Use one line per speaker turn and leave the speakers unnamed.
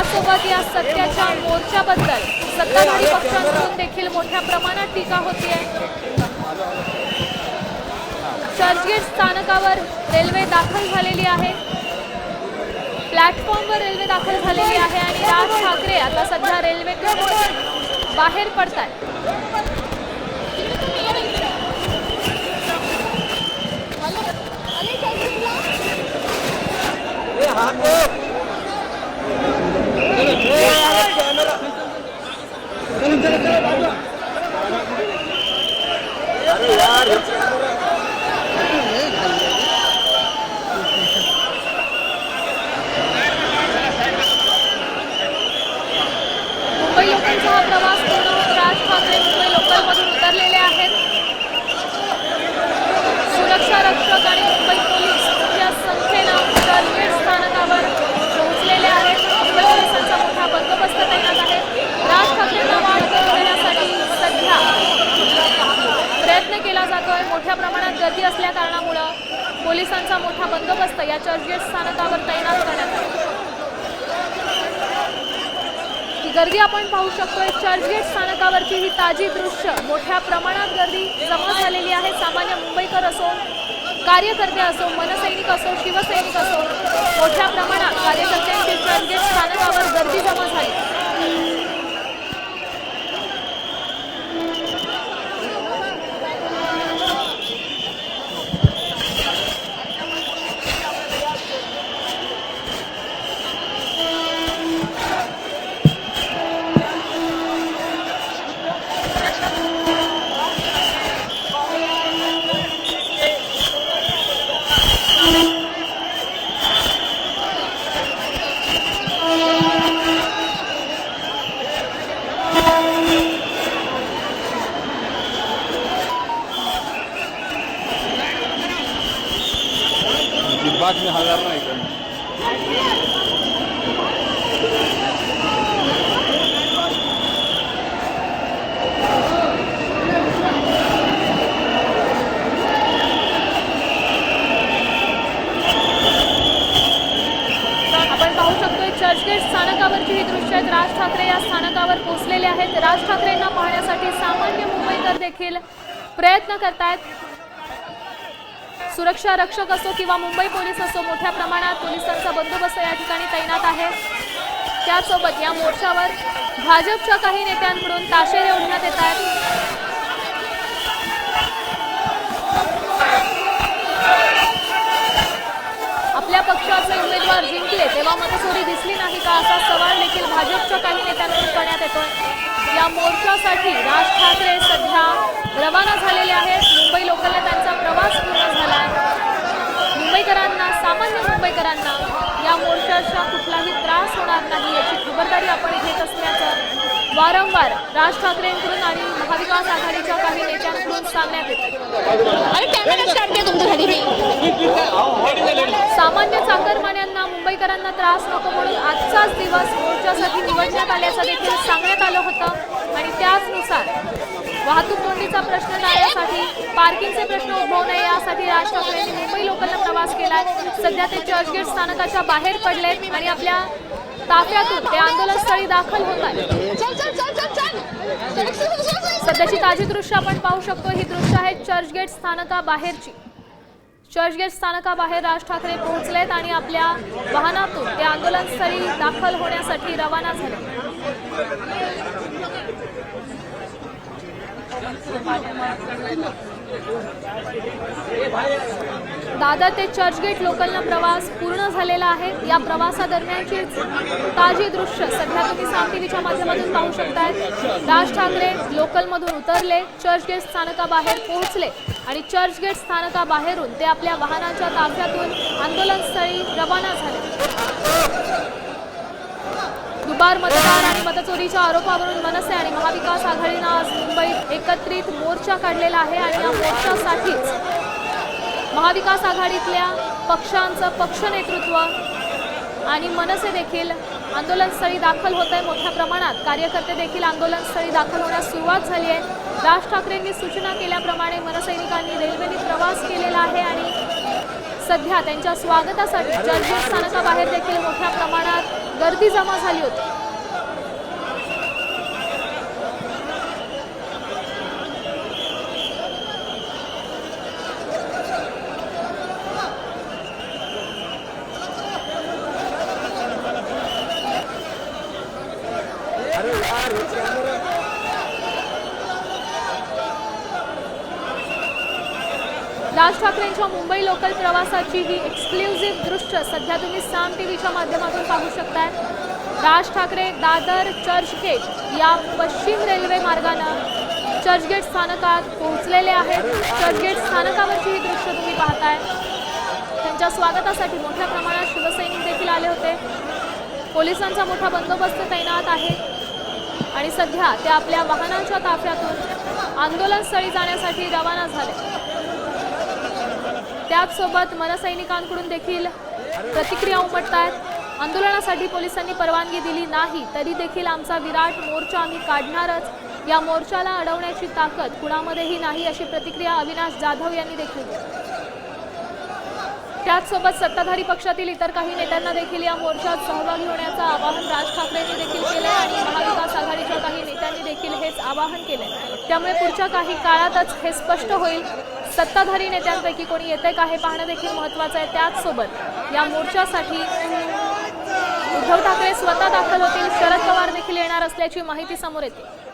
त्याचसोबत या सत्याच्या मोर्चाबद्दल सत्ताधारी पक्षांकडून देखील मोठ्या प्रमाणात टीका होतीये। चर्चगेट स्थानकावर रेल्वे दाखल झालेली आहे, प्लॅटफॉर्मवर रेल्वे दाखल झालेली आहे आणि राज ठाकरे आता सध्या रेल्वेतून बाहेर पडतात। मुंबई लोकलचा हा प्रवास पूर्ण होत राज ठाकरे मुंबई लोकलमधून उतरलेले आहेत। सुरक्षा रक्षक आणि मुंबई पोलीस या संख्येनं चर्चगेट स्थानकावर पोहोचलेले आहेत। मुंबई पोलिसांचा मोठा बंदोबस्त तैनात आहे। राज ठाकरेंना वाढ देण्यासाठी सध्या प्रयत्न केला जातोय। मोठ्या प्रमाणात गर्दी असल्या कारणामुळे पोलिसांचा मोठा बंदोबस्त या चर्चगेट स्थानकावर तैनात करण्यात आला। ही गर्दी आपण पाहू शकतोय। चर्चगेट स्थानकावरची ही ताजी दृश्य, मोठ्या प्रमाणात गर्दी जमा झालेली आहे। सामान्य मुंबईकर असो, कार्यकर्ते असो, मनसैनिक असो, शिवसैनिक असो, मोठ्या प्रमाणात कार्यकर्त्यांची चर्चगेट स्थानकावर गर्दी जमा झाली।
बाद में हजार नहीं करना।
आपण पाहू शकतोय चर्चगेट स्थानकावरची ही दृश्य आहेत। राज ठाकरे या स्थानकावर पोहोचलेले आहेत। राज ठाकरेंना पाहण्यासाठी सामान्य मुंबईकर देखील प्रयत्न करतायत। सुरक्षा रक्षक असो किंवा मुंबई पोलीस असो, मोठ्या प्रमाणात पोलिसांचा बंदोबस्त या ठिकाणी तैनात आहे। त्यासोबत या मोर्चावर भाजपच्या काही नेत्यांकडून ताशेरे ओढण्यात येत आहेत। आपल्या पक्षाचे उमेदवार जिंकले तेव्हा मतचोरी दिसली नाही का, असा सवाल देखील भाजपच्या काही नेत्यांकडून करण्यात येतोय। या मोर्चासाठी राज ठाकरे सध्या रवाना झालेले आहेत। मुंबई लोकलने त्यांचा प्रवास पूर्ण झाला आहे। मुंबईकरांना, सामान्य मुंबईकरांना या मोर्चाचा कुठलाही त्रास होणार नाही याची खबरदारी आपण घेत असल्याचं वारंवार राज ठाकरेंकडून आणि महाविकास आघाडीच्या काही नेत्यांकडून सांगण्यात येते। सामान्य चाकरमान्यांना, मुंबईकरांना त्रास नको म्हणून आजचाच दिवस मोर्चासाठी निवडण्यात आल्याचं देखील सांगण्यात आलं होतं आणि त्याचनुसार वाहतूक कोंडीचा प्रश्न टाळण्यासाठी, पार्किंगचे प्रश्न उद्भवू नये यासाठी राज ठाकरेंनी मुंबई लोकलने प्रवास केलाय। सध्या ते चर्चगेट स्थानकाच्या बाहेर पडलेत आणि आपल्या ताफ्यातून ते आंदोलनस्थळी दाखल होत आहेत। सध्याची ताजी दृश्य आपण पाहू शकतो। ही दृश्य आहेत चर्चगेट स्थानकाबाहेरची। चर्चगेट स्थानकाबाहेर राज ठाकरे पोहोचलेत आणि आपल्या वाहनातून ते आंदोलनस्थळी दाखल होण्यासाठी रवाना झाले। दादर ते चर्चगेट लोकलनं प्रवास पूर्ण झालेला आहे। या प्रवासादरम्यानची ताजी दृश्य सध्या तुम्ही साम टीव्हीच्या माध्यमातून पाहू शकताय। राज ठाकरे लोकलमधून उतरले, चर्चगेट स्थानकाबाहेर पोहोचले आणि चर्चगेट स्थानकाबाहेरून ते आपल्या वाहनाच्या ताफ्यातून आंदोलनस्थळी रवाना झाले। दुबार मतदार आणि मतचोरीच्या आरोपावरून मनसे आणि महाविकास आघाडीनं आज मुंबईत एकत्रित मोर्चा काढलेला आहे आणि या मोर्चासाठीच महाविकास आघाडीतल्या पक्षांचं पक्ष नेतृत्व आणि मनसे देखील आंदोलनस्थळी दाखल होत आहे। मोठ्या प्रमाणात कार्यकर्ते देखील आंदोलनस्थळी दाखल होण्यास सुरुवात झाली आहे। राज ठाकरेंनी सूचना केल्याप्रमाणे मनसैनिकांनी रेल्वेने प्रवास केलेला आहे आणि सध्या त्यांच्या स्वागतासाठी चर्चगेट स्थानकाबाहेर देखील मोठ्या प्रमाणात गर्दी जमा झाली होती। राज ठाकरेंच्या मुंबई लोकल प्रवासाची ही एक्सक्लुझिव्ह दृश्य सध्या तुम्ही साम टीव्हीच्या माध्यमातून पाहू शकताय। राज ठाकरे दादर चर्चगेट या पश्चिम रेल्वे मार्गाने चर्चगेट स्थानकात पोहोचलेले आहेत। चर्चगेट स्थानकावरची ही दृश्य तुम्ही पाहताय। त्यांच्या स्वागतासाठी मोठ्या प्रमाणात शिवसैनिक देखील आले होते। पोलिसांचा मोठा बंदोबस्त तैनात आहे आणि सध्या ते आपल्या वाहनांच्या ताफ्यातून आंदोलनस्थळी जाण्यासाठी रवाना झाले। त्याचसोबत मनसैनिकांकडून देखील प्रतिक्रिया उमटतायत। आंदोलनासाठी पोलिसांनी परवानगी दिली नाही तरी देखील आमचा विराट मोर्चा आम्ही काढणारच, या मोर्चाला अडवण्याची ताकद कुणामध्येही नाही, अशी प्रतिक्रिया अविनाश जाधव यांनी देखील दिली। त्याचसोबत सत्ताधारी पक्षातील इतर काही नेत्यांना देखील या मोर्चात सहभागी होण्याचं आवाहन राज ठाकरेंनी देखील केले आणि महाविकास आघाडीच्या काही नेत्यांनी देखील हेच आवाहन केले। त्यामुळे पुढच्या काही काळातच हे स्पष्ट होईल सत्ताधारी नेत्यांपैकी कोणी येते का हे पाहणं देखील महत्त्वाचं आहे। त्याचसोबत या मोर्चासाठी उद्धव ठाकरे स्वतः दाखल होतील, शरद पवार देखील येणार असल्याची माहिती समोर येते।